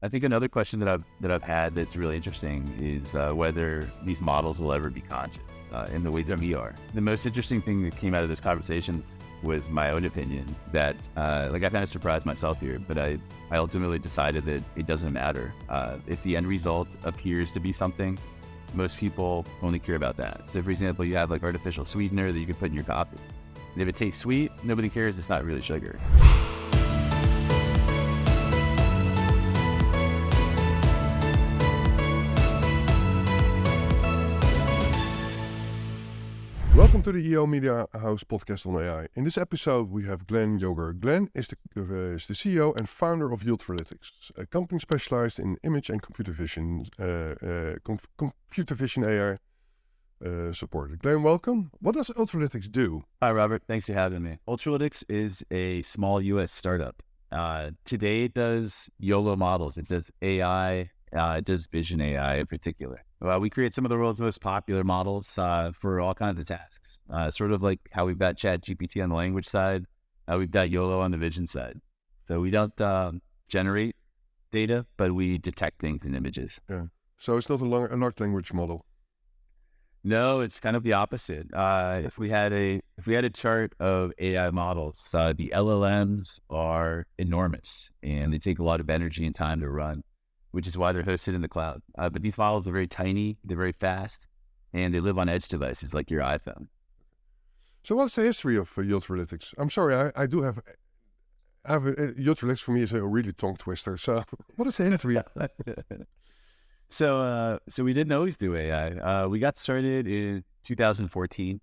I think another question that I've had that's really interesting is whether these models will ever be conscious in the way that we are. The most interesting thing that came out of those conversations was my own opinion that, I kind of surprised myself here, but I ultimately decided that it doesn't matter. If the end result appears to be something, most people only care about that. So for example, you have like artificial sweetener that you can put in your coffee. And if it tastes sweet, nobody cares, it's not really sugar. Welcome to the EO Media House podcast on AI. In this episode, we have Glenn Jocher. Glenn is the CEO and founder of Ultralytics, a company specialized in image and computer vision AI support. Glenn, welcome. What does Ultralytics do? Hi, Robert. Thanks for having me. Ultralytics is a small U.S. startup. Today, it does YOLO models. It does AI. It does vision AI in particular. We create some of the world's most popular models for all kinds of tasks. Sort of like how we've got ChatGPT on the language side, we've got YOLO on the vision side. So we don't generate data, but we detect things in images. Yeah. So it's not a large language model. No, it's kind of the opposite. If we had a chart of AI models, the LLMs are enormous and they take a lot of energy and time to run, which is why they're hosted in the cloud. But these models are very tiny, they're very fast, and they live on edge devices like your iPhone. So what's the history of Ultralytics? I'm sorry, I do have Ultralytics for me is a really tongue twister. So what is the history? So we didn't always do AI. We got started in 2014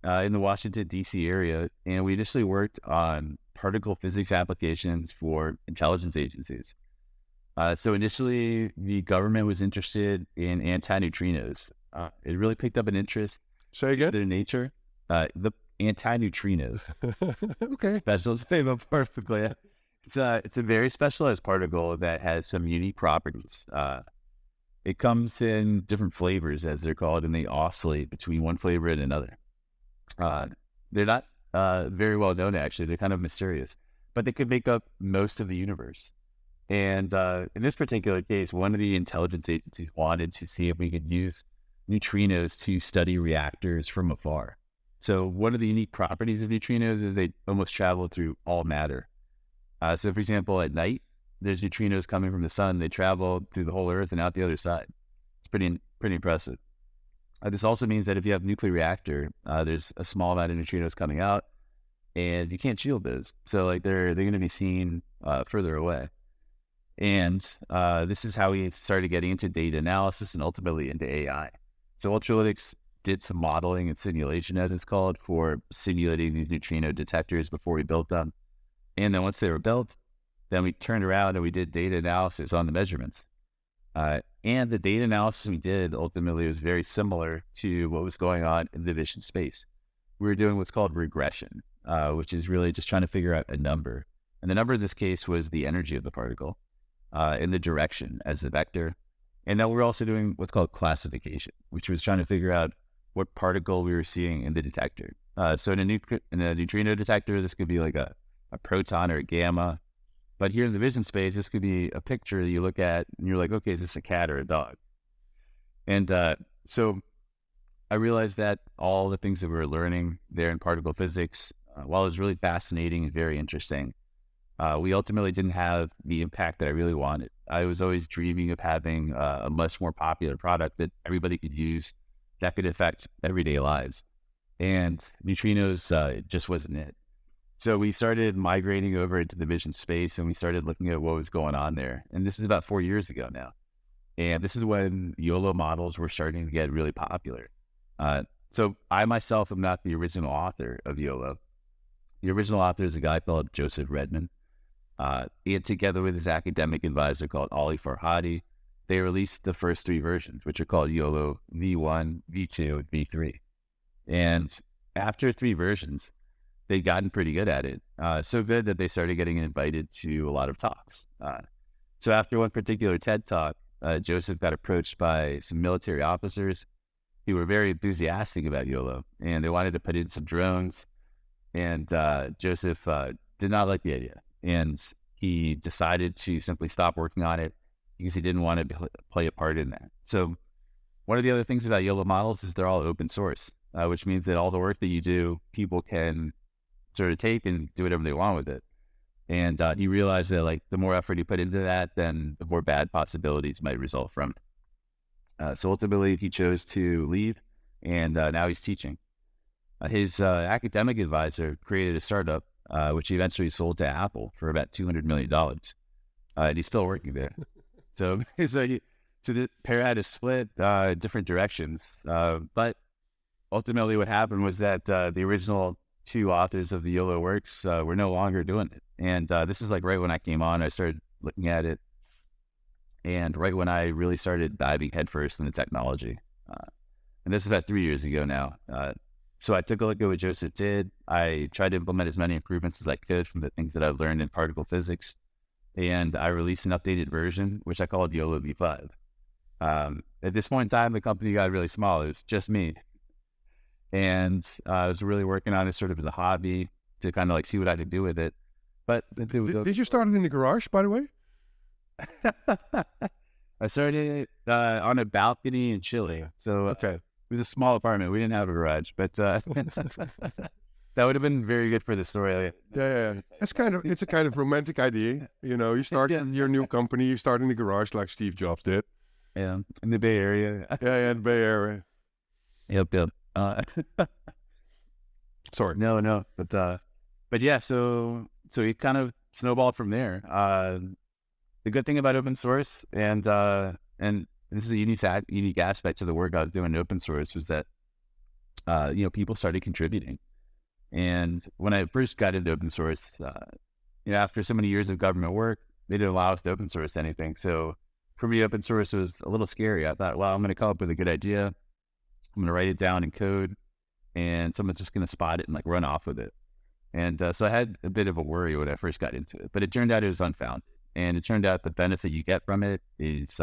in the Washington, D.C. area, and we initially worked on particle physics applications for intelligence agencies. So initially, the government was interested in anti-neutrinos. It really picked up an interest. Say again? In nature. The anti-neutrinos. Okay. Special favorite particle. It's a very specialized particle that has some unique properties. It comes in different flavors, as they're called, and they oscillate between one flavor and another. They're not very well known, actually. They're kind of mysterious, but they could make up most of the universe. And in this particular case, one of the intelligence agencies wanted to see if we could use neutrinos to study reactors from afar. So one of the unique properties of neutrinos is they almost travel through all matter. So for example, at night, there's neutrinos coming from the sun. They travel through the whole Earth and out the other side. It's pretty impressive. This also means that if you have a nuclear reactor, there's a small amount of neutrinos coming out, and you can't shield those. So like they're going to be seen further away. And this is how we started getting into data analysis and ultimately into AI. So Ultralytics did some modeling and simulation, as it's called, for simulating these neutrino detectors before we built them. And then once they were built, then we turned around and we did data analysis on the measurements. And the data analysis we did ultimately was very similar to what was going on in the vision space. We were doing what's called regression, which is really just trying to figure out a number. And the number in this case was the energy of the particle. In the direction as a vector. And then we're also doing what's called classification, which was trying to figure out what particle we were seeing in the detector. So in a neutrino detector, this could be like a proton or a gamma. But here in the vision space, this could be a picture that you look at and you're like, okay, is this a cat or a dog? And so I realized that all the things that we were learning there in particle physics, while it was really fascinating and very interesting, we ultimately didn't have the impact that I really wanted. I was always dreaming of having a much more popular product that everybody could use that could affect everyday lives. And neutrinos just wasn't it. So we started migrating over into the vision space and we started looking at what was going on there. And this is about 4 years ago now. And this is when YOLO models were starting to get really popular. So I myself am not the original author of YOLO. The original author is a guy called Joseph Redman. And together with his academic advisor called Ali Farhadi, they released the first 3 versions, which are called YOLO V1, V2, and V3. And after 3 versions, they'd gotten pretty good at it. So good that they started getting invited to a lot of talks. So after one particular TED Talk, Joseph got approached by some military officers who were very enthusiastic about YOLO, and they wanted to put in some drones. And Joseph did not like the idea, and he decided to simply stop working on it because he didn't want to play a part in that. So one of the other things about YOLO models is they're all open source, which means that all the work that you do, people can sort of take and do whatever they want with it. And you realize that like the more effort you put into that, then the more bad possibilities might result from it. So ultimately, he chose to leave, and now he's teaching. His academic advisor created a startup, which he eventually sold to Apple for about $200 million. And he's still working there. So the pair had to split different directions. But ultimately what happened was that the original two authors of the YOLO works were no longer doing it. And this is like right when I came on, I started looking at it. And right when I really started diving headfirst into technology. And this is about 3 years ago now. So I took a look at what Joseph did. I tried to implement as many improvements as I could from the things that I've learned in particle physics. And I released an updated version, which I called YOLO V5. At this point in time, the company got really small. It was just me. And I was really working on it sort of as a hobby to kind of like see what I could do with it. But did you start it in the garage, by the way? I started it on a balcony in Chile. So okay. It was a small apartment. We didn't have a garage, but that would have been very good for the story. Yeah. It's a kind of romantic idea. You know, you start your new company, you start in the garage like Steve Jobs did. Yeah, in the Bay Area. Yeah, the Bay Area. Yep. Sorry. No. But yeah, so it kind of snowballed from there. The good thing about open source and this is a unique aspect to the work I was doing in open source was that, people started contributing. And when I first got into open source, after so many years of government work, they didn't allow us to open source anything. So for me, open source was a little scary. I thought, well, I'm going to come up with a good idea. I'm going to write it down in code, and someone's just going to spot it and like run off with it. And so I had a bit of a worry when I first got into it, but it turned out it was unfounded. And it turned out the benefit you get from it is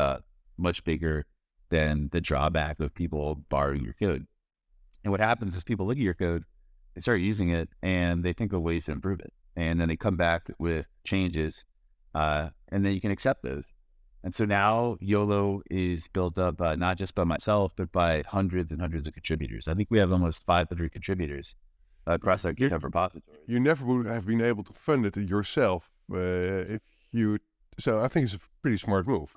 much bigger than the drawback of people borrowing your code. And what happens is people look at your code, they start using it, and they think of ways to improve it. And then they come back with changes, and then you can accept those. And so now YOLO is built up not just by myself, but by hundreds and hundreds of contributors. I think we have almost 500 contributors across our GitHub repository. You never would have been able to fund it yourself so I think it's a pretty smart move.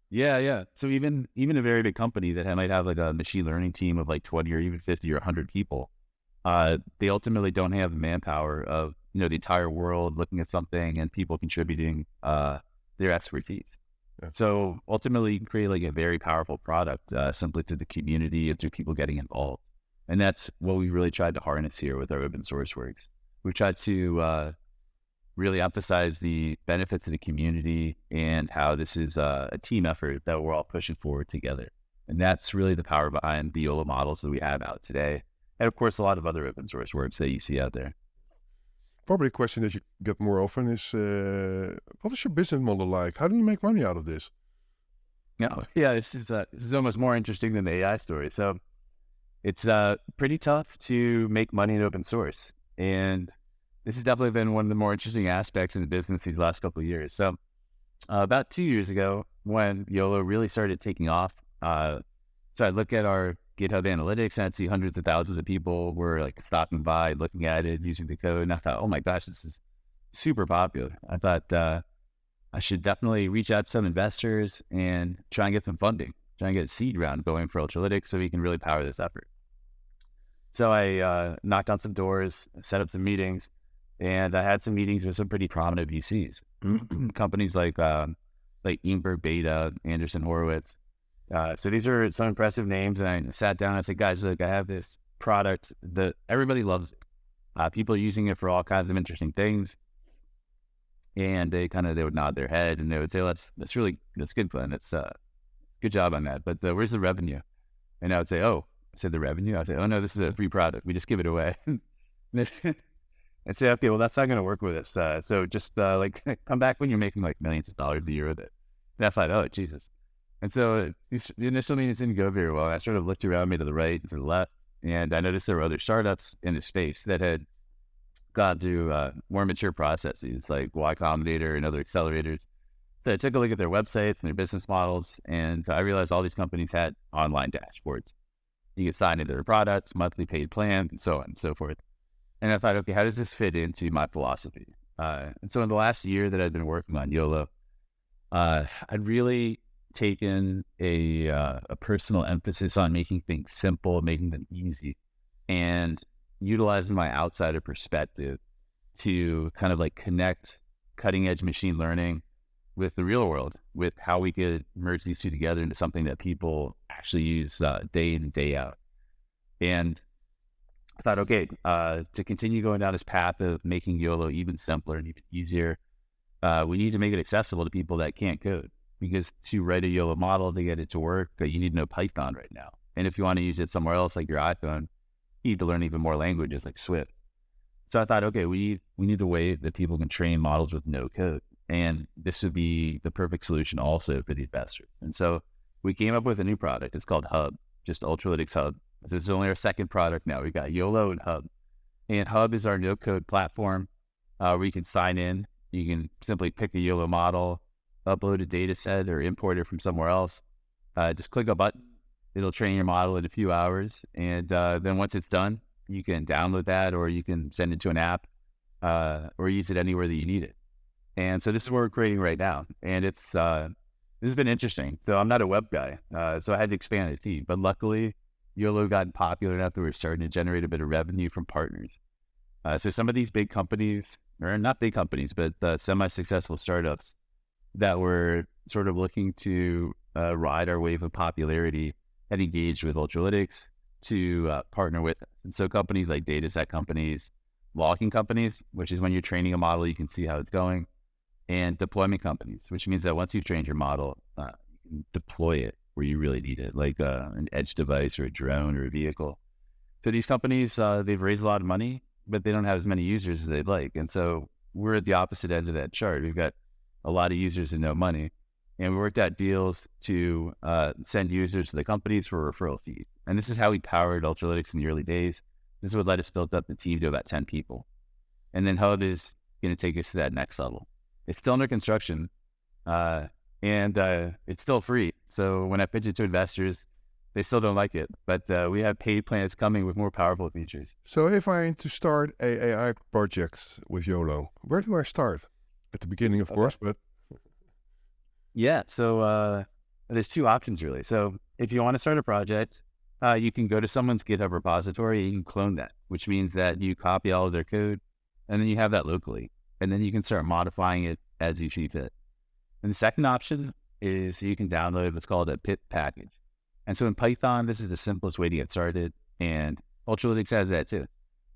Yeah. So even a very big company that might have like a machine learning team of like 20 or even 50 or 100 people, they ultimately don't have the manpower of, the entire world looking at something and people contributing their expertise. Yeah. So ultimately you can create like a very powerful product simply through the community and through people getting involved. And that's what we really tried to harness here with our open source works. We've tried to really emphasize the benefits of the community and how this is a team effort that we're all pushing forward together. And that's really the power behind the YOLO models that we have out today. And of course, a lot of other open source works that you see out there. Probably a question that you get more often is, what is your business model like? How do you make money out of this? This is almost more interesting than the AI story. So it's pretty tough to make money in open source. And this has definitely been one of the more interesting aspects in the business these last couple of years. So about 2 years ago, when YOLO really started taking off, so I look at our GitHub analytics and I'd see hundreds of thousands of people were like stopping by, looking at it, using the code. And I thought, oh my gosh, this is super popular. I thought I should definitely reach out to some investors and try and get some funding, try and get a seed round going for Ultralytics so we can really power this effort. So I knocked on some doors, set up some meetings, and I had some meetings with some pretty prominent VCs, companies like Bloomberg Beta, Anderson Horowitz. So these are some impressive names, and I sat down and I said, guys, look, I have this product that everybody loves it. People are using it for all kinds of interesting things. And they would nod their head and they would say, that's good, Glenn. It's good job on that. But where's the revenue? And I would say, the revenue? I'd say, oh no, this is a free product. We just give it away. And say, okay, well, that's not going to work with us. So just come back when you're making like millions of dollars a year with it. And I thought, oh, Jesus. And so the initial meetings didn't go very well. I sort of looked around me to the right and to the left, and I noticed there were other startups in the space that had gone through more mature processes like Y Combinator and other accelerators. So I took a look at their websites and their business models, and I realized all these companies had online dashboards. You could sign into their products, monthly paid plans, and so on and so forth. And I thought, okay, how does this fit into my philosophy? And so in the last year that I've been working on YOLO, I'd really taken a personal emphasis on making things simple, making them easy, and utilizing my outsider perspective to kind of like connect cutting edge machine learning with the real world, with how we could merge these two together into something that people actually use day in and day out. And I thought, okay, to continue going down this path of making YOLO even simpler and even easier, we need to make it accessible to people that can't code. Because to write a YOLO model, to get it to work, you need to know Python right now. And if you want to use it somewhere else, like your iPhone, you need to learn even more languages like Swift. So I thought, okay, we need a way that people can train models with no code. And this would be the perfect solution also for the investors. And so we came up with a new product. It's called Hub, just Ultralytics Hub. So it's only our second product now. We've got YOLO and Hub. And Hub is our no-code platform where you can sign in. You can simply pick a YOLO model, upload a data set, or import it from somewhere else. Just click a button. It'll train your model in a few hours. And then once it's done, you can download that, or you can send it to an app, or use it anywhere that you need it. And so this is what we're creating right now. And it's this has been interesting. So I'm not a web guy, so I had to expand the team. But luckily, YOLO got popular enough that we're starting to generate a bit of revenue from partners. So some of these big companies, or not big companies, but semi-successful startups that were sort of looking to ride our wave of popularity had engaged with Ultralytics to partner with us. And so companies like dataset companies, logging companies, which is when you're training a model, you can see how it's going, and deployment companies, which means that once you've trained your model, you can deploy it where you really need it, like an edge device or a drone or a vehicle. So these companies, they've raised a lot of money, but they don't have as many users as they'd like. And so we're at the opposite end of that chart. We've got a lot of users and no money. And we worked out deals to send users to the companies for referral fees. And this is how we powered Ultralytics in the early days. This is what let us build up the team to about 10 people. And then Hub is going to take us to that next level. It's still under construction, and it's still free. So when I pitch it to investors, they still don't like it. But we have paid plans coming with more powerful features. So if I need to start a AI project with YOLO, where do I start? At the beginning, of course, but... Yeah, so there's two options really. So if you want to start a project, you can go to someone's GitHub repository and you can clone that, which means that you copy all of their code and then you have that locally. And then you can start modifying it as you see fit. And the second option is you can download what's called a pip package. And so in Python, this is the simplest way to get started. And Ultralytics has that too.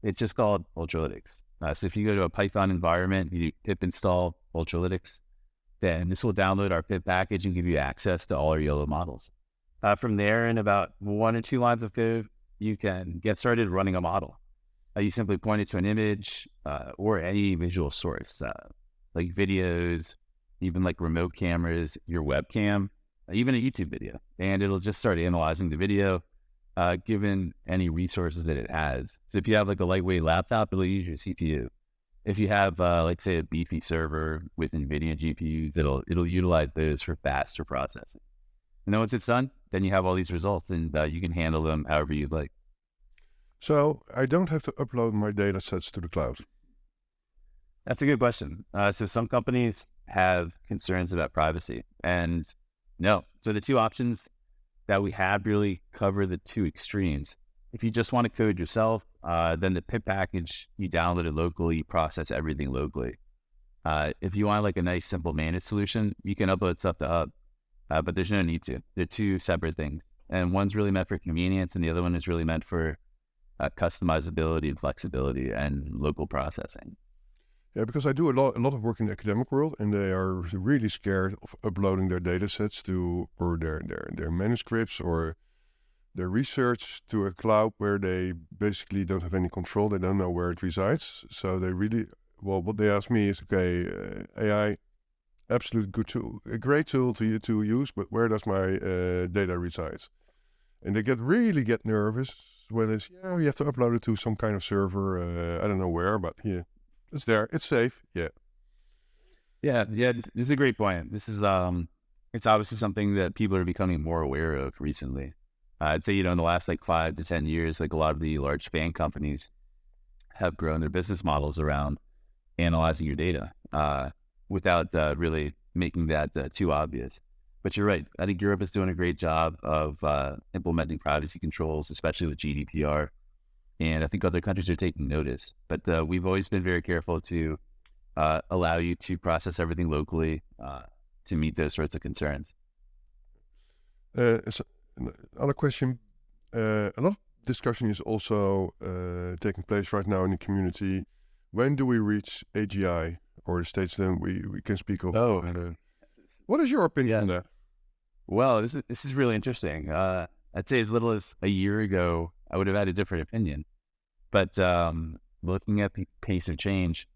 It's just called Ultralytics. So if you go to a Python environment, you do pip install Ultralytics, then this will download our pip package and give you access to all our YOLO models. From there, in about 1 or 2 lines of code, you can get started running a model. You simply point it to an image or any visual source, like videos, even like remote cameras, your webcam, even a YouTube video. And it'll just start analyzing the video, given any resources that it has. So if you have like a lightweight laptop, it'll use your CPU. If you have, like say, a beefy server with NVIDIA GPUs, it'll utilize those for faster processing. And then once it's done, then you have all these results and you can handle them however you'd like. So I don't have to upload my data sets to the cloud. That's a good question. So some companies have concerns about privacy, and no. So the two options that we have really cover the two extremes. If you just want to code yourself, then the pip package, you download it locally, you process everything locally. If you want like a nice, simple managed solution, you can upload stuff to Hub, but there's no need to. They're two separate things. And one's really meant for convenience, and the other one is really meant for customizability and flexibility and local processing. Yeah, because I do a lot of work in the academic world, and they are really scared of uploading their data sets to, or their manuscripts or their research to a cloud where they basically don't have any control. They don't know where it resides. So they really, well, what they ask me is, okay, AI, absolute good tool, a great tool to use, but where does my data resides? And they really get nervous when it's, you have to upload it to some kind of server. I don't know where, but yeah, it's there. It's safe. Yeah. This is a great point. This is it's obviously something that people are becoming more aware of recently. I'd say, in the last like 5 to 10 years, like a lot of the large fan companies have grown their business models around analyzing your data without really making that too obvious. But you're right. I think Europe is doing a great job of implementing privacy controls, especially with GDPR. And I think other countries are taking notice. But we've always been very careful to allow you to process everything locally to meet those sorts of concerns. So another question. A lot of discussion is also taking place right now in the community. When do we reach AGI, or the stage then we can speak of? What is your opinion on that? Well, this is really interesting. I'd say as little as a year ago, I would have had a different opinion. But looking at the pace of change,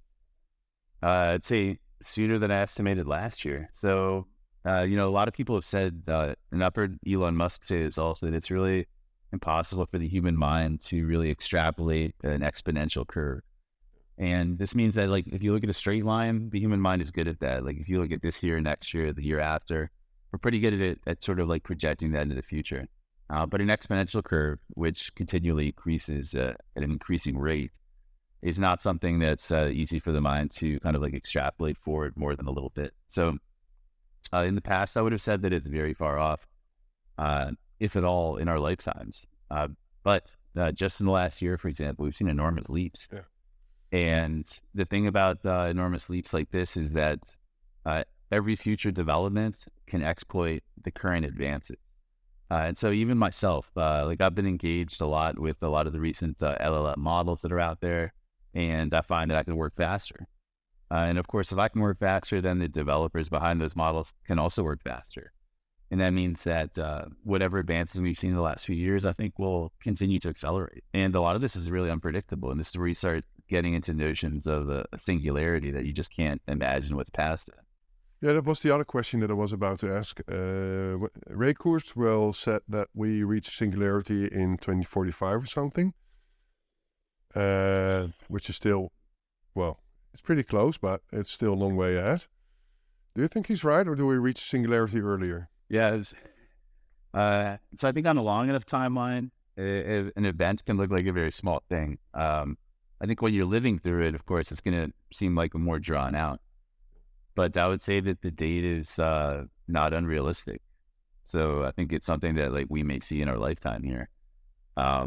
I'd say sooner than I estimated last year. So, a lot of people have said, and I've heard Elon Musk say this also, that it's really impossible for the human mind to really extrapolate an exponential curve. And this means that, like, if you look at a straight line, the human mind is good at that. Like, if you look at this year, next year, the year after, we're pretty good at it, at sort of like projecting that into the future. But an exponential curve, which continually increases at an increasing rate, is not something that's easy for the mind to kind of like extrapolate forward more than a little bit. So in the past, I would have said that it's very far off, if at all, in our lifetimes. But just in the last year, for example, we've seen enormous leaps. Yeah. And the thing about enormous leaps like this is that every future development can exploit the current advances. And so even myself, I've been engaged a lot with a lot of the recent LLM models that are out there, and I find that I can work faster. And of course, if I can work faster, then the developers behind those models can also work faster. And that means that whatever advances we've seen in the last few years, I think will continue to accelerate. And a lot of this is really unpredictable. And this is where you start getting into notions of a singularity that you just can't imagine what's past it. Yeah, that was the other question that I was about to ask. Ray Kurzweil said that we reach singularity in 2045 or something, which is still, well, it's pretty close, but it's still a long way ahead. Do you think he's right, or do we reach singularity earlier? Yeah, so I think on a long enough timeline, an event can look like a very small thing. I think when you're living through it, of course, it's going to seem like a more drawn out. But I would say that the date is not unrealistic. So I think it's something that like we may see in our lifetime here. I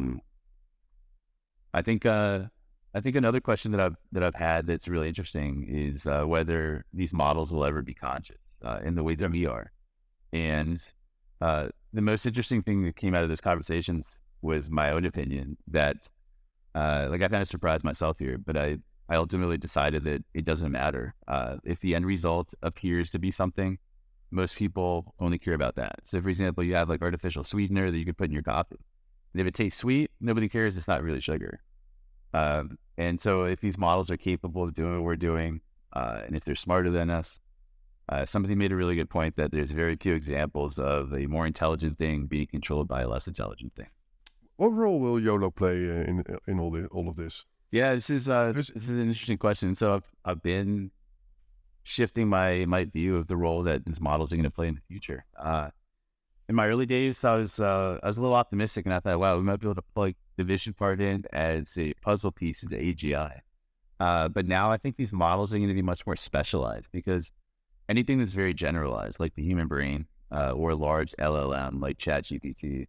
think another question that I've had that's really interesting is whether these models will ever be conscious in the way that we are. And the most interesting thing that came out of those conversations was my own opinion that I kind of surprised myself here, but I ultimately decided that it doesn't matter. If the end result appears to be something, most people only care about that. So for example, you have like artificial sweetener that you could put in your coffee. And if it tastes sweet, nobody cares. It's not really sugar. And so if these models are capable of doing what we're doing, and if they're smarter than us, somebody made a really good point that there's very few examples of a more intelligent thing being controlled by a less intelligent thing. What role will YOLO play in all of this? Yeah, this is an interesting question. So I've been shifting my view of the role that these models are going to play in the future. In my early days, I was a little optimistic, and I thought, wow, we might be able to plug the vision part in as a puzzle piece into AGI. But now I think these models are going to be much more specialized, because anything that's very generalized, like the human brain, or a large LLM like ChatGPT,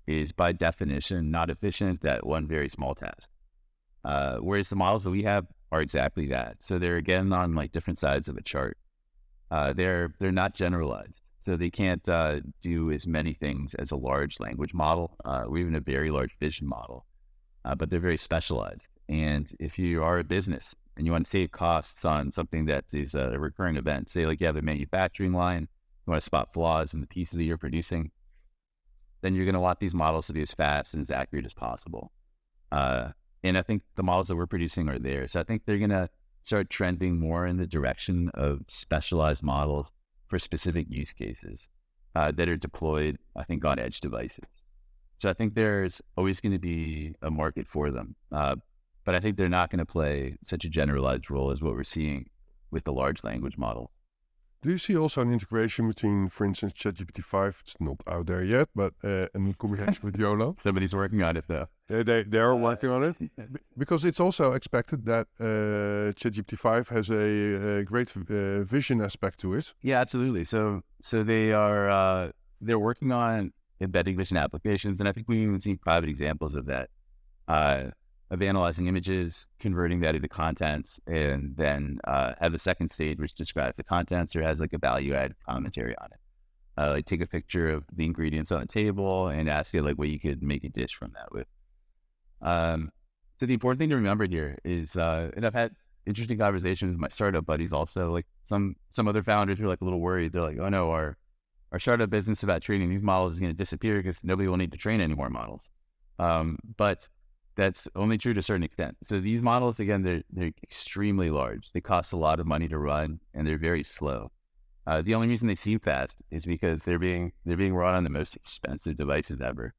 is by definition not efficient at one very small task. Whereas the models that we have are exactly that. So they're again on like different sides of a chart. They're not generalized, so they can't do as many things as a large language model, or even a very large vision model. But they're very specialized. And if you are a business and you want to save costs on something that is a recurring event, say like you have a manufacturing line, you want to spot flaws in the pieces that you're producing, then you're going to want these models to be as fast and as accurate as possible. And I think the models that we're producing are there. So I think they're going to start trending more in the direction of specialized models for specific use cases that are deployed, I think, on edge devices. So I think there's always going to be a market for them. But I think they're not going to play such a generalized role as what we're seeing with the large language model. Do you see also an integration between, for instance, ChatGPT 5? It's not out there yet, but in combination with YOLO. Somebody's working on it though. They are working on it because it's also expected that ChatGPT 5 has a great vision aspect to it. Yeah, absolutely. So they're working on embedding vision applications, and I think we've even seen private examples of that, of analyzing images, converting that into contents, and then have the second stage which describes the contents or has like a value-add commentary on it. Like take a picture of the ingredients on the table and ask it like what you could make a dish from that with. So the important thing to remember here is, and I've had interesting conversations with my startup buddies also, like some other founders who are like a little worried. They're like, oh no, our startup business about training these models is going to disappear because nobody will need to train any more models. But that's only true to a certain extent. So these models, again, they're extremely large. They cost a lot of money to run, and they're very slow. The only reason they seem fast is because they're being run on the most expensive devices ever.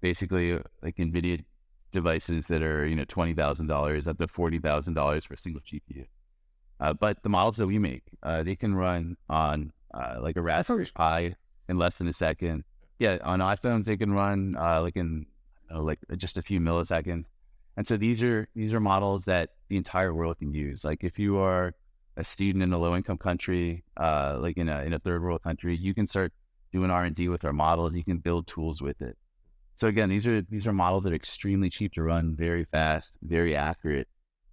Basically, like NVIDIA devices that are $20,000 up to $40,000 for a single GPU. But the models that we make, they can run on like a Raspberry Pi in less than a second. Yeah, on iPhones they can run like in just a few milliseconds. And so these are models that the entire world can use. Like if you are a student in a low income country, like in a third world country, you can start doing R&D with our models. You can build tools with it. So again, these are models that are extremely cheap to run, very fast, very accurate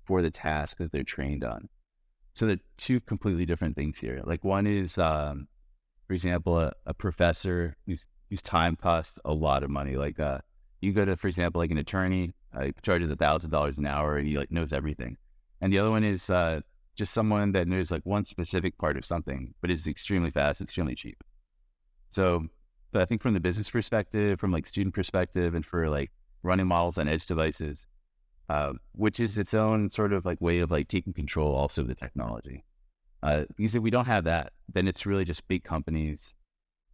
for the task that they're trained on. So they're two completely different things here. Like one is, for example, a professor whose time costs a lot of money. Like you go to, for example, like an attorney, he charges $1,000 an hour and he like knows everything. And the other one is just someone that knows like one specific part of something, but is extremely fast, extremely cheap. So I think from the business perspective, from like student perspective, and for like running models on edge devices, which is its own sort of like way of like taking control also of the technology. Because if we don't have that, then it's really just big companies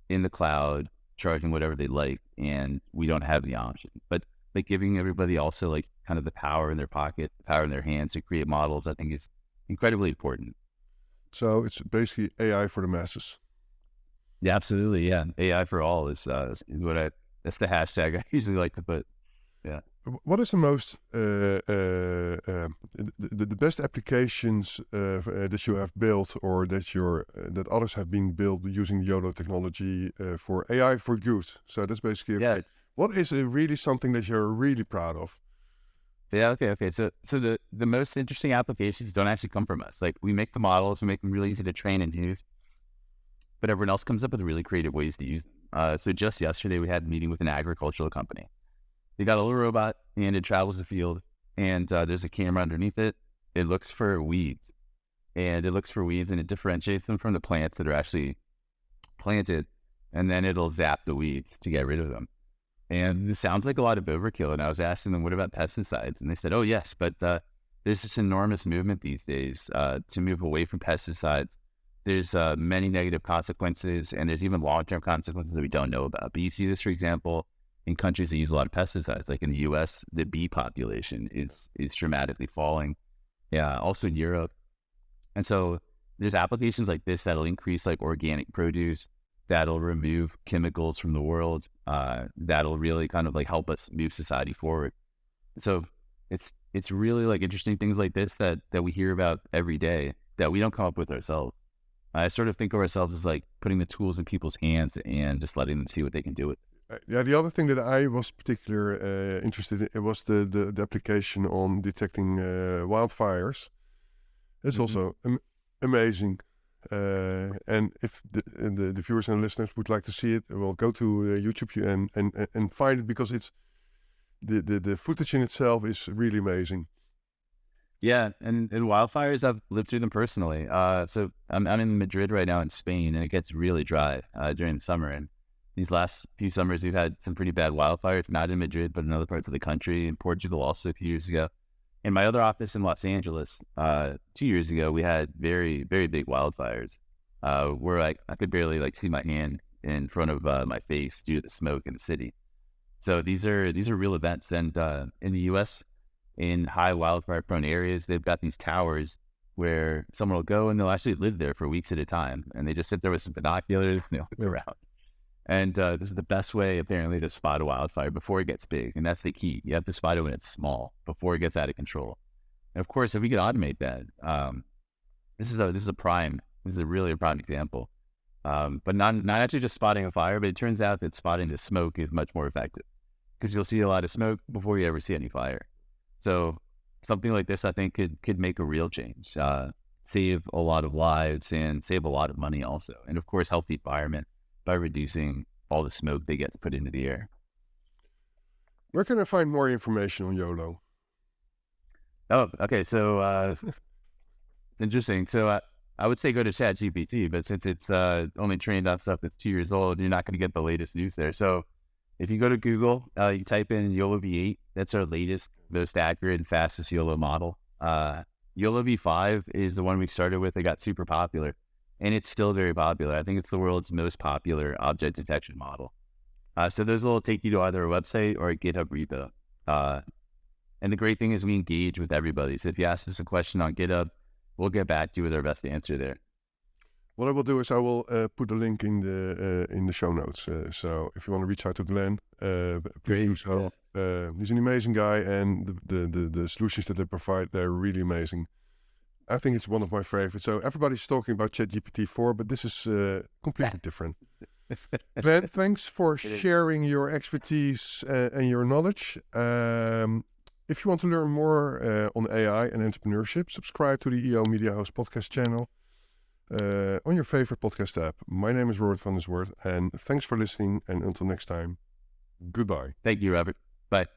in the cloud charging whatever they like, and we don't have the option. But like giving everybody also like kind of the power in their pocket, the power in their hands to create models, I think is incredibly important. So it's basically AI for the masses. Yeah, absolutely. Yeah, AI for all is what that's the hashtag I usually like to put. Yeah. What is the most the best applications that you have built, or that others have been built using YOLO technology for AI for good? So that's basically what is really something that you're really proud of? Yeah. Okay. So the most interesting applications don't actually come from us. Like we make the models, we make them really easy to train and use, but everyone else comes up with really creative ways to use them. So just yesterday we had a meeting with an agricultural company. They got a little robot and it travels the field, and there's a camera underneath it. It looks for weeds, and it differentiates them from the plants that are actually planted, and then it'll zap the weeds to get rid of them. And this sounds like a lot of overkill. And I was asking them, what about pesticides? And they said, oh yes, but there's this enormous movement these days to move away from pesticides. There's many negative consequences, and there's even long-term consequences that we don't know about. But you see this, for example, in countries that use a lot of pesticides, like in the US, the bee population is dramatically falling. Yeah, also in Europe. And so there's applications like this that'll increase like organic produce, that'll remove chemicals from the world, that'll really kind of like help us move society forward. So it's really like interesting things like this that we hear about every day that we don't come up with ourselves. I sort of think of ourselves as like putting the tools in people's hands and just letting them see what they can do with it. The other thing that I was particularly interested in was the application on detecting wildfires. It's also amazing. And if the viewers and listeners would like to see it, well, go to YouTube and find it, because it's the footage in itself is really amazing. Yeah, and wildfires, I've lived through them personally. So I'm in Madrid right now in Spain, and it gets really dry during the summer. And these last few summers, we've had some pretty bad wildfires, not in Madrid, but in other parts of the country, in Portugal also a few years ago. In my other office in Los Angeles, 2 years ago, we had very, very big wildfires where I could barely like see my hand in front of my face due to the smoke in the city. So these are real events. And in the U.S., in high wildfire prone areas, they've got these towers where someone will go and they'll actually live there for weeks at a time, and they just sit there with some binoculars and they'll look around. And this is the best way, apparently, to spot a wildfire before it gets big. And that's the key. You have to spot it when it's small, before it gets out of control. And of course, if we could automate that, this is really a prime example. But not actually just spotting a fire, but it turns out that spotting the smoke is much more effective, because you'll see a lot of smoke before you ever see any fire. So something like this, I think, could make a real change, save a lot of lives and save a lot of money also. And of course, help the environment by reducing all the smoke that gets put into the air. Where can I find more information on YOLO? Oh, okay. So interesting. So I would say go to ChatGPT, but since it's only trained on stuff that's 2 years old, you're not going to get the latest news there. So if you go to Google, you type in YOLO V8. That's our latest, most accurate and fastest YOLO model. YOLO V5 is the one we started with. It got super popular, and it's still very popular. I think it's the world's most popular object detection model. So those will take you to either a website or a GitHub repo. And the great thing is we engage with everybody. So if you ask us a question on GitHub, we'll get back to you with our best answer there. What I will do is I will put a link in the show notes. So if you want to reach out to Glenn, please do so. Yeah. He's an amazing guy, and the solutions that they provide, they're really amazing. I think it's one of my favorites. So everybody's talking about ChatGPT 4, but this is completely different. Glenn, thanks for sharing your expertise and your knowledge. If you want to learn more on AI and entrepreneurship, subscribe to the EO Media House podcast channel on your favorite podcast app. My name is Robert van der Zwart, and thanks for listening. And until next time, goodbye. Thank you, Robert. Bye.